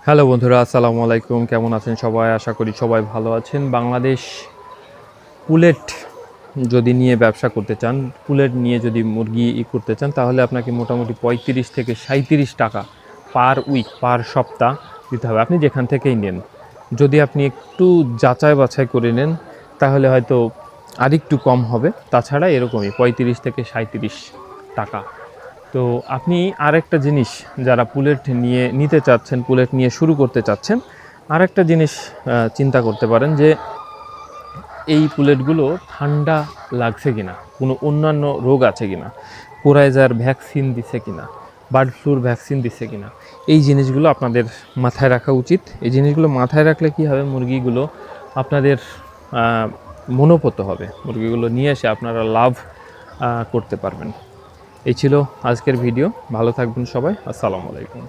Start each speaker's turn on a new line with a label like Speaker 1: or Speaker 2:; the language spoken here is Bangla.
Speaker 1: হ্যালো বন্ধুরা, আসসালামু আলাইকুম। কেমন আছেন সবাই? আশা করি সবাই ভালো আছেন। বাংলাদেশ পুলেট যদি নিয়ে ব্যবসা করতে চান, পুলেট নিয়ে যদি মুরগি করতে চান, তাহলে আপনাকে মোটামুটি ৩৫ থেকে ৩৭ টাকা পার উইক, পার সপ্তাহ দিতে হবে, আপনি যেখান থেকেই নেন। যদি আপনি একটু যাচাই বাছাই করে নেন তাহলে হয়তো আরেকটু কম হবে, তাছাড়া এরকমই ৩৫ থেকে ৩৭ টাকা। তো আপনি আরেকটা জিনিস, যারা পুলেট নিয়ে নিতে চাচ্ছেন, পুলেট নিয়ে শুরু করতে চাচ্ছেন, আরেকটা জিনিস চিন্তা করতে পারেন যে এই পুলেটগুলো ঠান্ডা লাগছে কিনা, কোনো অন্যান্য রোগ আছে কিনা, কোরাইজার ভ্যাকসিন দিছে কিনা, বার্ড ফ্লুর ভ্যাকসিন দিছে কিনা, এই জিনিসগুলো আপনাদের মাথায় রাখা উচিত। এই জিনিসগুলো মাথায় রাখলে কি হবে, মুরগিগুলো আপনাদের মনোপত হবে, মুরগিগুলো নিয়ে এসে আপনারা লাভ করতে পারবেন। এই ছিল আজকের ভিডিও। ভালো থাকবেন সবাই। আসসালামু আলাইকুম।